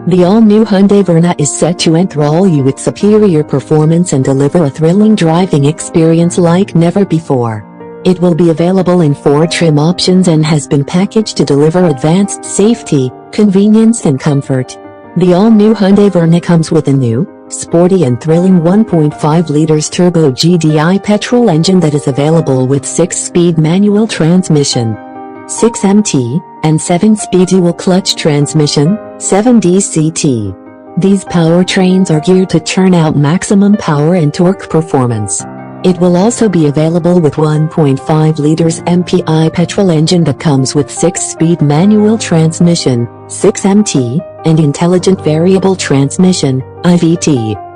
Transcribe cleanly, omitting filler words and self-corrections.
The all-new Hyundai Verna is set to enthrall you with superior performance and deliver a thrilling driving experience like never before. It will be available in 4 trim options and has been packaged to deliver advanced safety, convenience and comfort. The all-new Hyundai Verna comes with a new, sporty and thrilling 1.5 liters turbo GDI petrol engine that is available with 6-speed manual transmission, 6MT, and 7-speed dual-clutch transmission, 7DCT. These powertrains are geared to churn out maximum power and torque performance. It will also be available with 1.5 liters MPI petrol engine that comes with 6-speed manual transmission, 6MT, and intelligent variable transmission, IVT.